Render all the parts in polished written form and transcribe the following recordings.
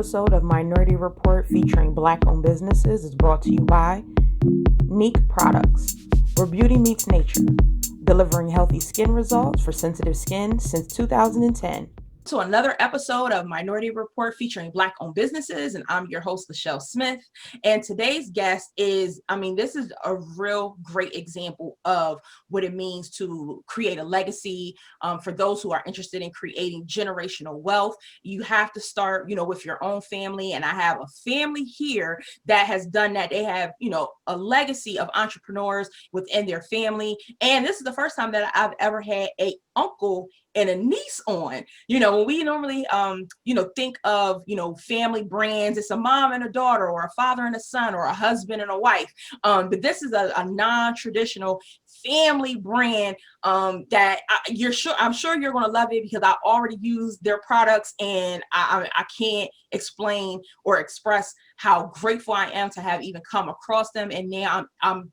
episode of Minority Report featuring Black-owned businesses is brought to you by Neek Products, where beauty meets nature, delivering healthy skin results for sensitive skin since 2010. To another episode of Minority Report featuring Black-owned businesses, and I'm your host, Lachelle Smith. And today's guest is, this is a real great example of what it means to create a legacy. For those who are interested in creating generational wealth, you have to start, with your own family. And I have a family here that has done that. They have, a legacy of entrepreneurs within their family. And this is the first time that I've ever had a uncle and a niece on. When we normally think of family brands, it's a mom and a daughter, or a father and a son, or a husband and a wife, but this is a non-traditional family brand that I'm sure you're going to love it, because I already use their products, and I can't explain or express how grateful I am to have even come across them. And now I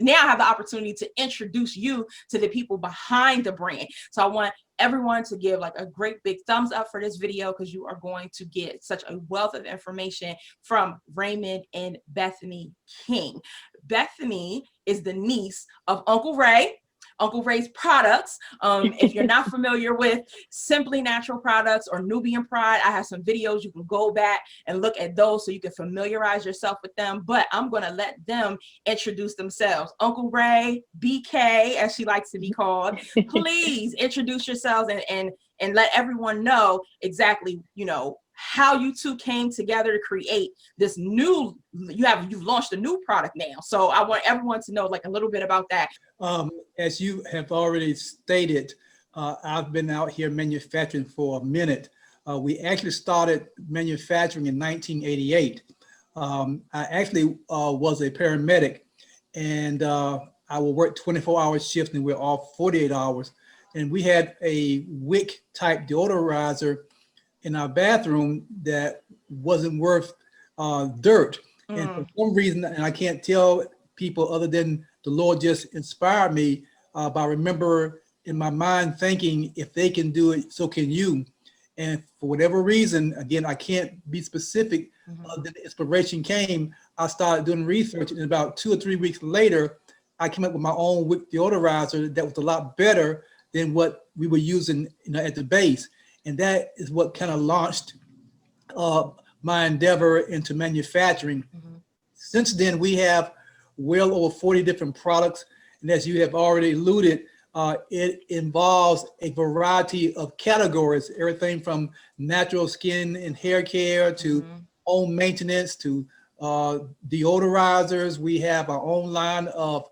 have the opportunity to introduce you to the people behind the brand. So I want everyone to give like a great big thumbs up for this video, because you are going to get such a wealth of information from Raymond and Bethany King. Bethany is the niece of Uncle Ray. Uncle Ray's products. If you're not familiar with Simplee Natural Products or Nubian Pride, I have some videos. You can go back and look at those so you can familiarize yourself with them. But I'm going to let them introduce themselves. Uncle Ray, Bekay, as she likes to be called, please introduce yourselves and let everyone know exactly, how you two came together to create this you've launched a new product now. So I want everyone to know like a little bit about that. As you have already stated, I've been out here manufacturing for a minute. We actually started manufacturing in 1988. I actually was a paramedic, and I would work 24-hour shifts, and we're off 48 hours. And we had a wick type deodorizer in our bathroom that wasn't worth dirt. And for some reason, and I can't tell people other than the Lord just inspired me, but I remember in my mind thinking, if they can do it, so can you. And for whatever reason, again, I can't be specific, the inspiration came. I started doing research, and about 2 or 3 weeks later, I came up with my own wick deodorizer that was a lot better than what we were using at the base. And that is what kind of launched my endeavor into manufacturing. Since then, we have well over 40 different products. And as you have already alluded, it involves a variety of categories, everything from natural skin and hair care to home maintenance to deodorizers. We have our own line of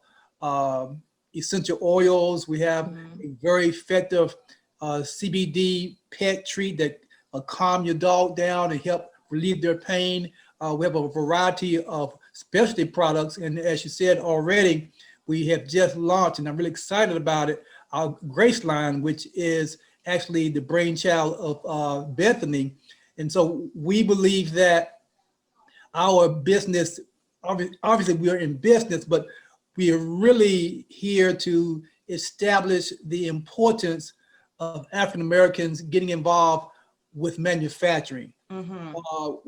essential oils. We have a very effective CBD pet treat that calm your dog down and help relieve their pain. We have a variety of specialty products, and as you said already, we have just launched, and I'm really excited about it, our Grace line, which is actually the brainchild of Bethany. And so we believe that our business, obviously we are in business, but we are really here to establish the importance of African Americans getting involved with manufacturing.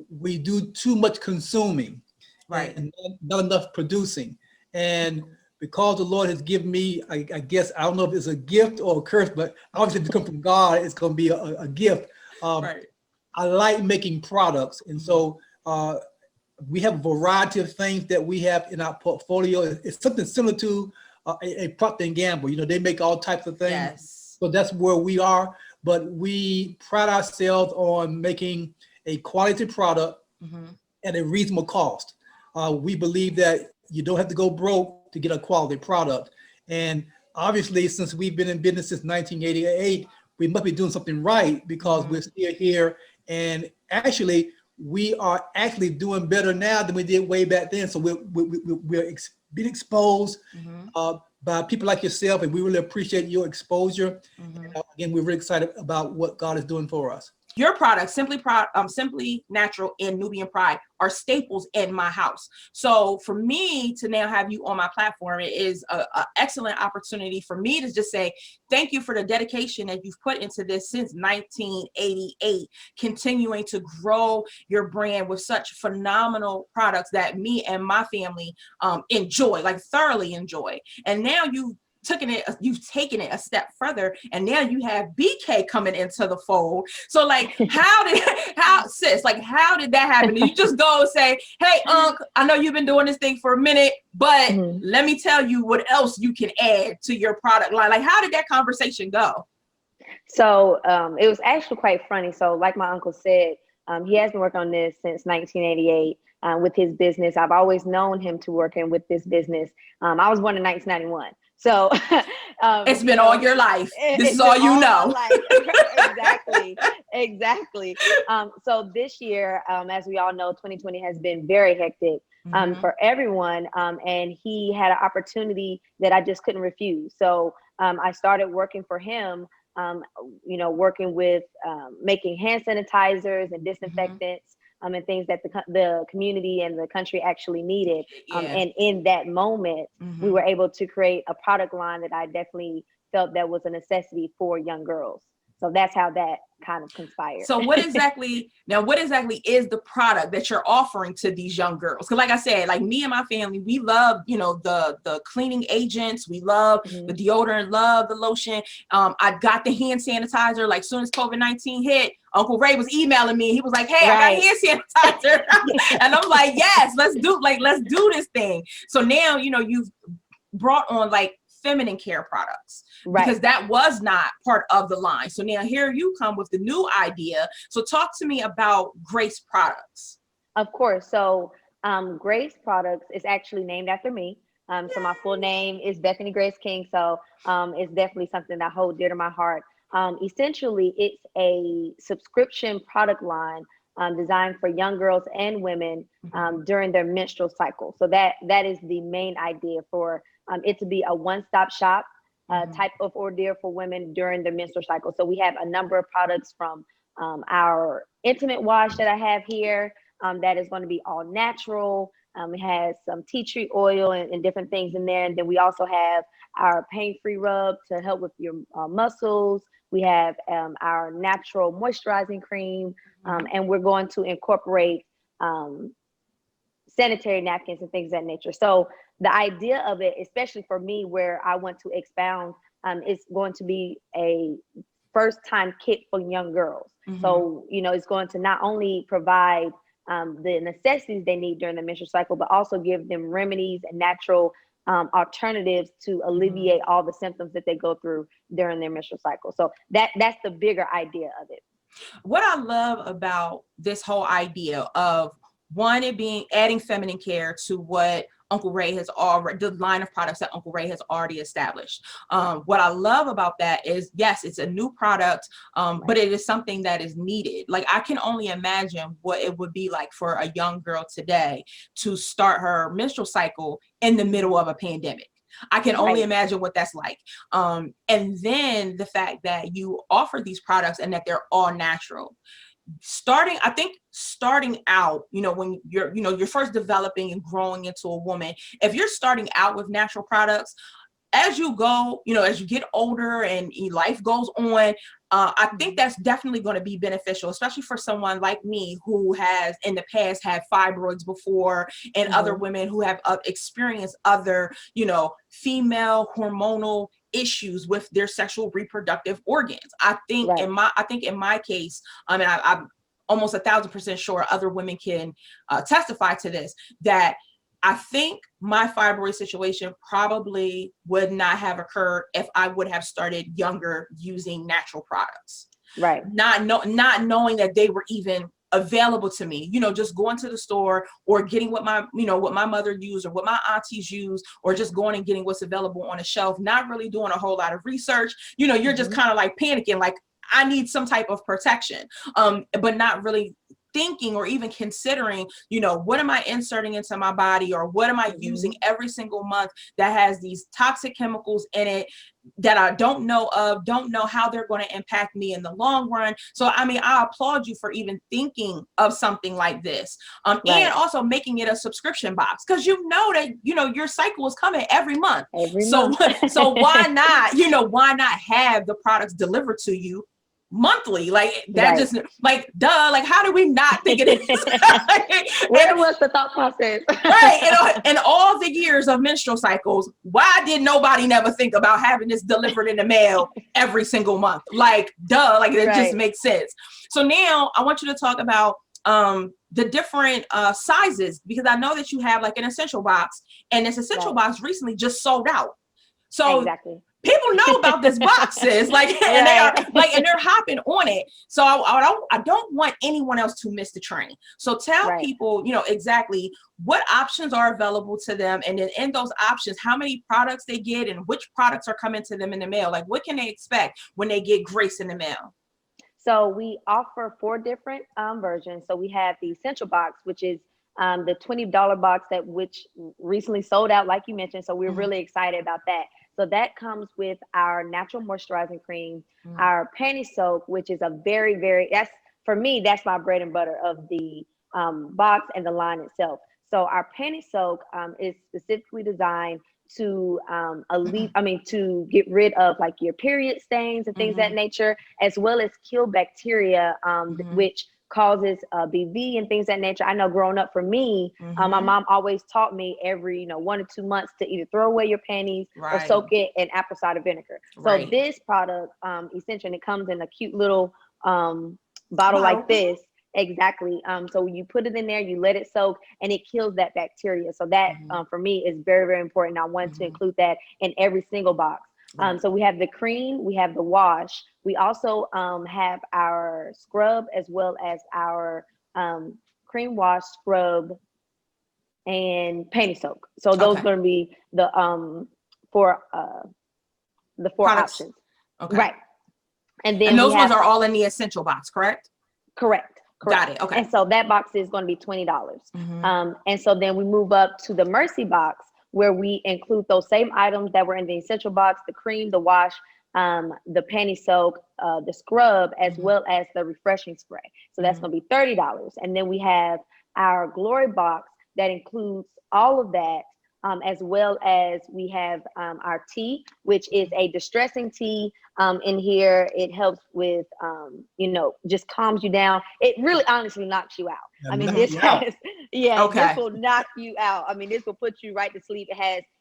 We do too much consuming, right, and not enough producing. And because the Lord has given me, I guess, I don't know if it's a gift or a curse, but obviously if it comes from God, it's going to be a gift. right. I like making products. And so we have a variety of things that we have in our portfolio. It's something similar to a Procter Gamble. They make all types of things. Yes. So that's where we are. But we pride ourselves on making a quality product at a reasonable cost. We believe that you don't have to go broke to get a quality product. And obviously, since we've been in business since 1988, we must be doing something right, because we're still here. And actually, we are actually doing better now than we did way back then. So we're being exposed by people like yourself, and we really appreciate your exposure. And, again, we're really excited about what God is doing for us. your products, Simplee Natural and Nubian Pride, are staples in my house. So for me to now have you on my platform, it is an excellent opportunity for me to just say thank you for the dedication that you've put into this since 1988, continuing to grow your brand with such phenomenal products that me and my family enjoy, like thoroughly enjoy. And now you've taken it a step further, and now you have Bekay coming into the fold. So like, how did that happen? Did you just go and say, hey, Unc, I know you've been doing this thing for a minute, but let me tell you what else you can add to your product line? Like, how did that conversation go? So it was actually quite funny. So like my uncle said, he has been working on this since 1988 with his business. I've always known him to working with this business. I was born in 1991. So it's been all your life. This is all you know. Exactly. So this year, as we all know, 2020 has been very hectic for everyone. And he had an opportunity that I just couldn't refuse. So I started working for him, working with making hand sanitizers and disinfectants. And things that the community and the country actually needed. And in that moment, we were able to create a product line that I definitely felt that was a necessity for young girls. So that's how that kind of conspired. So what exactly is the product that you're offering to these young girls? Because like I said, like me and my family, we love, the cleaning agents. We love the deodorant, love the lotion. I got the hand sanitizer. Like soon as COVID-19 hit, Uncle Ray was emailing me. He was like, hey, I got hand sanitizer. And I'm like, yes, let's do this thing. So now, you've brought on like feminine care products, because that was not part of the line. So now here you come with the new idea. So talk to me about Grace Products. Of course. So Grace Products is actually named after me. So my full name is Bethany Grace King. So it's definitely something that I hold dear to my heart. Essentially, it's a subscription product line designed for young girls and women during their menstrual cycle. So that is the main idea for it to be a one-stop shop type of ordeal for women during their menstrual cycle. So we have a number of products from our intimate wash that I have here that is going to be all natural. It has some tea tree oil and different things in there. And then we also have our pain-free rub to help with your muscles. We have our natural moisturizing cream, and we're going to incorporate sanitary napkins and things of that nature. So the idea of it, especially for me, where I want to expound, is going to be a first-time kit for young girls. So, it's going to not only provide the necessities they need during the menstrual cycle, but also give them remedies and natural alternatives to alleviate all the symptoms that they go through during their menstrual cycle. So that's the bigger idea of it. What I love about this whole idea of it being adding feminine care to what Uncle Ray has already, the line of products that Uncle Ray has already established. What I love about that is, yes, it's a new product, but it is something that is needed. Like, I can only imagine what it would be like for a young girl today to start her menstrual cycle in the middle of a pandemic. I can only imagine what that's like. And then the fact that you offer these products and that they're all natural. Starting out, when you're first developing and growing into a woman, if you're starting out with natural products, as you go, as you get older and life goes on, I think that's definitely going to be beneficial, especially for someone like me who has in the past had fibroids before, and other women who have experienced other, female hormonal issues with their sexual reproductive organs. I think in my case, and I'm almost 1,000% sure other women can testify to this, that I think my fibroid situation probably would not have occurred if I would have started younger using natural products. Right. Not knowing that they were even available to me, just going to the store or getting what my mother used or what my aunties use, or just going and getting what's available on a shelf, not really doing a whole lot of research. You're just kind of like panicking, like I need some type of protection, but not really thinking or even considering, you know, what am I inserting into my body, or what am I using every single month that has these toxic chemicals in it that I don't know of, don't know how they're going to impact me in the long run. So, I mean, I applaud you for even thinking of something like this, and also making it a subscription box, because you know that, you know, your cycle is coming every month. So why not, you know, why not have the products delivered to you monthly? Like that just like, duh, like how do we not think of this? Where was the thought process? Right. In all the years of menstrual cycles, why did nobody never think about having this delivered in the mail every single month? Like, duh, like it just makes sense. So now I want you to talk about the different sizes, because I know that you have like an essential box, and this essential box recently just sold out. So people know about this boxes, like, and they are like, and they're hopping on it. So I don't want anyone else to miss the train. So tell people, you know, exactly what options are available to them, and then in those options, how many products they get, and which products are coming to them in the mail. Like, what can they expect when they get Grace in the mail? So we offer 4 different versions. So we have the essential box, which is the $20 box which recently sold out, like you mentioned. So we're really excited about that. So that comes with our natural moisturizing cream, our panty soak, which is a very, for me, that's my bread and butter of the box and the line itself. So our panty soak is specifically designed to to get rid of like your period stains and things of that nature, as well as kill bacteria, which causes BV and things of that nature. I know growing up for me, my mom always taught me every 1 or 2 months to either throw away your panties or soak it in apple cider vinegar. So this product, essentially, it comes in a cute little bottle like this. Exactly. So you put it in there, you let it soak, and it kills that bacteria. So that for me is very important. I wanted to include that in every single box. So we have the cream, we have the wash. We also have our scrub, as well as our cream wash, scrub, and panty soak. So those are going to be the 4 options. Right. And then those ones are all in the essential box, correct? Correct. Got it. Okay. And so that box is going to be $20. And so then we move up to the Mercy box, where we include those same items that were in the essential box: the cream, the wash, the panty soak, the scrub, as well as the refreshing spray. So that's going to be $30. And then we have our Glory box that includes all of that, as well as we have our tea, which is a distressing tea. In here, it helps with, just calms you down. It really honestly knocks you out. I mean, this has, this will knock you out. I mean, this will put you right to sleep.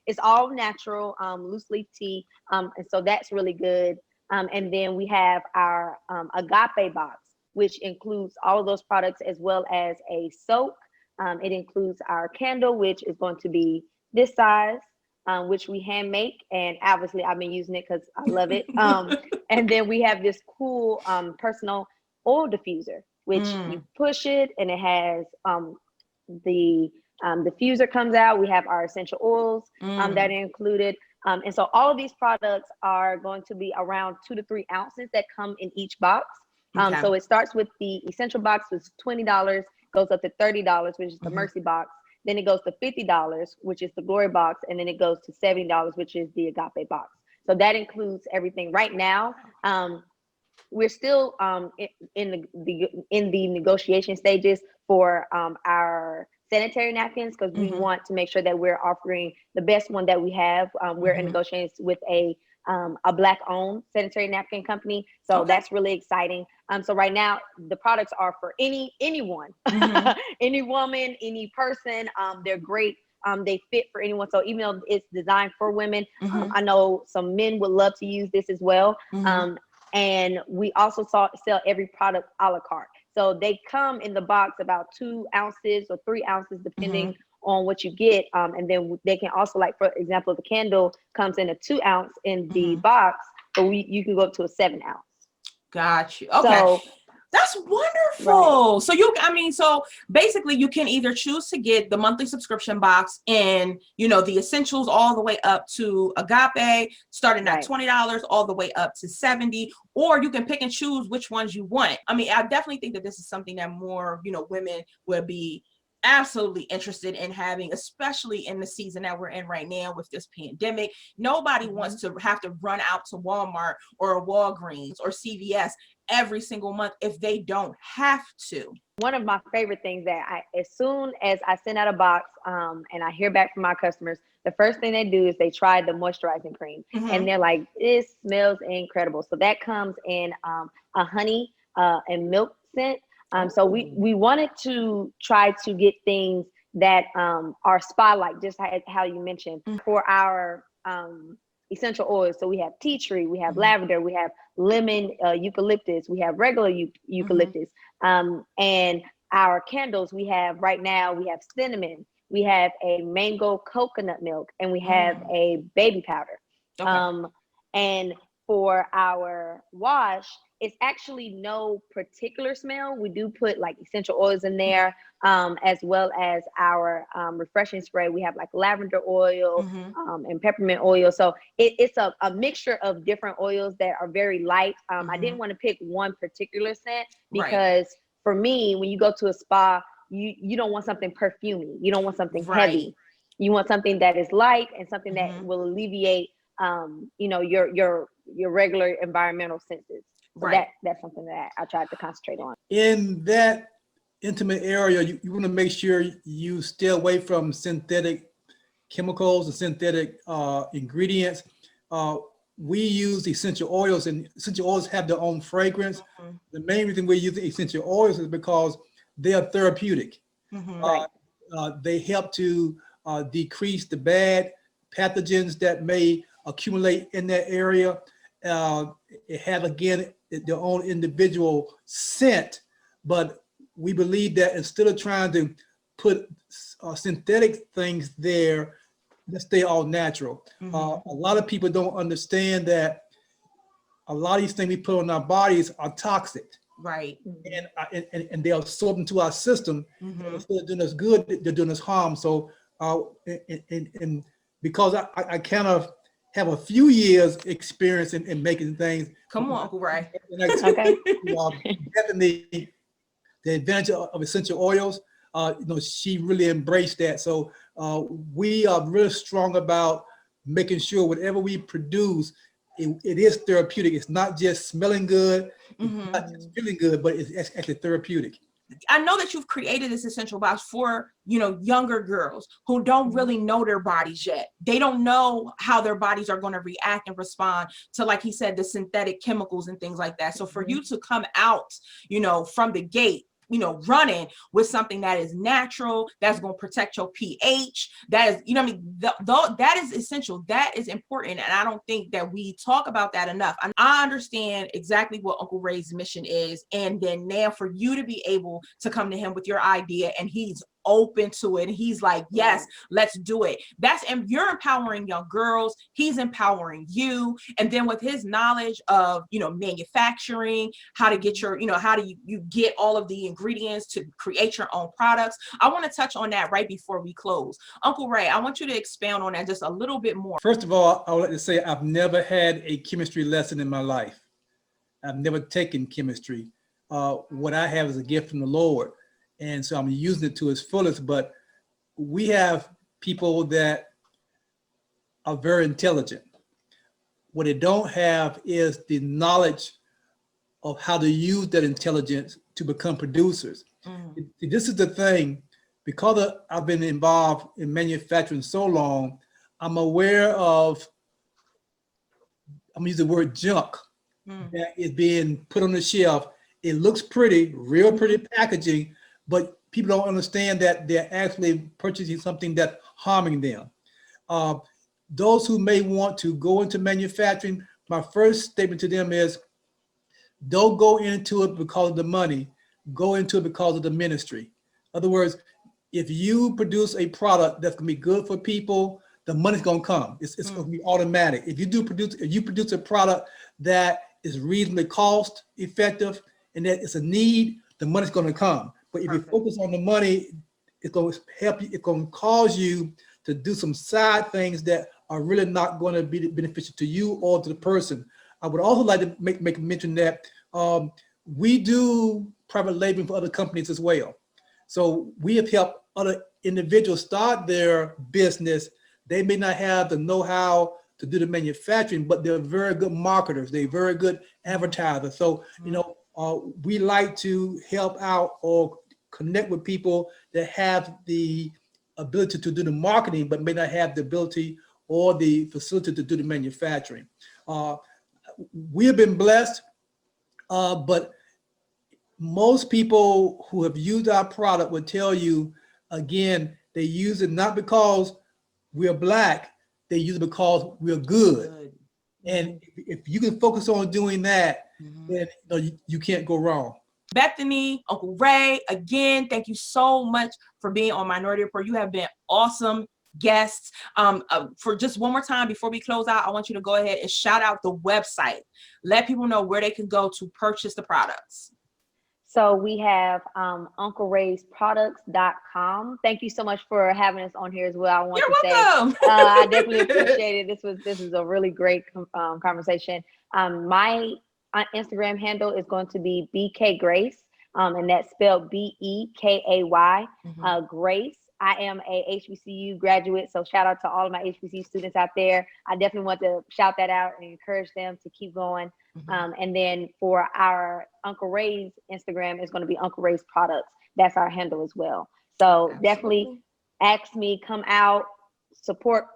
It's all natural, loose leaf tea. And so that's really good. And then we have our Agape box, which includes all of those products, as well as a soak. It includes our candle, which is going to be this size, which we hand make, and obviously I've been using it because I love it. And then we have this cool personal oil diffuser, which you push it, and it has the diffuser comes out. We have our essential oils that are included. And so all of these products are going to be around 2 to 3 ounces that come in each box. So it starts with the essential box, which is $20, goes up to $30, which is the Mercy box. Then it goes to $50, which is the Glory box, and then it goes to $70, which is the Agape box. So that includes everything. Right now, we're still in the negotiation stages for our sanitary napkins, because we want to make sure that we're offering the best one that we have. We're in negotiations with a Black-owned sanitary napkin company, so that's really exciting. So right now, the products are for anyone, any woman, any person. They're great. They fit for anyone. So even though it's designed for women, I know some men would love to use this as well. And we also sell every product a la carte. So they come in the box about 2 ounces or 3 ounces, depending on what you get. And then they can also, like, for example, the candle comes in a 2 ounce in the box, but you can go up to a 7 ounce. Got you. Okay. That's wonderful. Right. So basically you can either choose to get the monthly subscription box and, the essentials all the way up to Agape, starting at $20 all the way up to $70, or you can pick and choose which ones you want. I mean, I definitely think that this is something that more, women would be absolutely interested in having, especially in the season that we're in right now with this pandemic. Nobody wants to have to run out to Walmart or a Walgreens or CVS every single month if they don't have to. One of my favorite things that as soon as I send out a box and I hear back from my customers, the first thing they do is they try the moisturizing cream and they're like, this smells incredible. So that comes in a honey and milk scent. So we wanted to try to get things that are spa-like, just how you mentioned, for our essential oils. So we have tea tree, we have lavender, we have lemon, eucalyptus, we have regular eucalyptus. And our candles, we have cinnamon, we have a mango coconut milk, and we have a baby powder. Okay. And for our wash, it's actually no particular smell. We do put like essential oils in there, as well as our refreshing spray. We have like lavender oil and peppermint oil. So it's a mixture of different oils that are very light. I didn't want to pick one particular scent because for me, when you go to a spa, you don't want something perfumey. You don't want something heavy. You want something that is light and something that will alleviate, your regular environmental senses. So that's something that I tried to concentrate on. In that intimate area, you want to make sure you stay away from synthetic chemicals and synthetic ingredients. We use essential oils, and essential oils have their own fragrance. The main reason we use essential oils is because they are therapeutic. They help to decrease the bad pathogens that may accumulate in that area. It have, again, their own individual scent, but we believe that instead of trying to put synthetic things there, let's stay all natural. A lot of people don't understand that a lot of these things we put on our bodies are toxic. Right. And they absorb into our system. Instead of doing us good, they're doing us harm. So, and because I kind of have a few years experience in making things. Come on, Uncle Ray. Okay. Definitely the advantage of essential oils. She really embraced that. So we are really strong about making sure whatever we produce, it is therapeutic. It's not just smelling good, it's not just feeling good, but it's actually therapeutic. I know that you've created this essential box for, younger girls who don't really know their bodies yet. They don't know how their bodies are going to react and respond to, like he said, the synthetic chemicals and things like that. So for you to come out, from the gate, running with something that is natural, that's going to protect your pH, that is, that is essential. That is important. And I don't think that we talk about that enough. I understand exactly what Uncle Ray's mission is. And then now for you to be able to come to him with your idea and he's open to it and he's like, yes, let's do it. And you're empowering young girls, he's empowering you. And then with his knowledge of manufacturing, how to get your how do you get all of the ingredients to create your own products. I want to touch on that right before we close. Uncle Ray, I want you to expound on that just a little bit more. First of all, I would like to say I've never had a chemistry lesson in my life. I've never taken chemistry. What I have is a gift from the Lord. And so I'm using it to its fullest, but we have people that are very intelligent. What they don't have is the knowledge of how to use that intelligence to become producers. This is the thing, because I've been involved in manufacturing so long, I'm aware of, I'm gonna use the word junk that is being put on the shelf. It looks pretty, real pretty packaging, but people don't understand that they're actually purchasing something that's harming them. Those who may want to go into manufacturing, my first statement to them is, don't go into it because of the money, go into it because of the ministry. In other words, if you produce a product that's gonna be good for people, the money's gonna come. It's gonna be automatic. If you produce a product that is reasonably cost effective, and that it's a need, the money's going to come. But if you focus on the money, it's going to help you. It's going to cause you to do some side things that are really not going to be beneficial to you or to the person. I would also like to make mention that we do private labeling for other companies as well. So we have helped other individuals start their business. They may not have the know-how to do the manufacturing, but they're very good marketers. They're very good advertisers. So, you know, we like to help out or connect with people that have the ability to do the marketing, but may not have the ability or the facility to do the manufacturing. We have been blessed, but most people who have used our product would tell you, again, they use it not because we're Black, they use it because we're good. And if you can focus on doing that, then you can't go wrong. Bethany, Uncle Ray, again, thank you so much for being on Minority Report. You have been awesome guests. For just one more time before we close out, I want you to go ahead and shout out the website. Let people know where they can go to purchase the products. So we have uncleraysproducts.com. Thank you so much for having us on here as well. I want to say I definitely appreciate it. This is a really great conversation. My Instagram handle is going to be Bekay Grace, and that's spelled Bekay, Grace. I am a HBCU graduate, so shout out to all of my HBCU students out there. I definitely want to shout that out and encourage them to keep going. And then for our Uncle Ray's Instagram is going to be Uncle Ray's Products. That's our handle as well. So definitely ask me, come out, support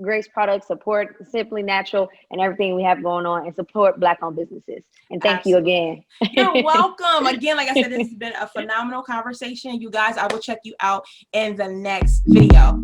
Grace Products, support Simplee Natural and everything we have going on, and support Black-owned businesses. And thank you again. You're welcome. Again, like I said, this has been a phenomenal conversation. You guys, I will check you out in the next video.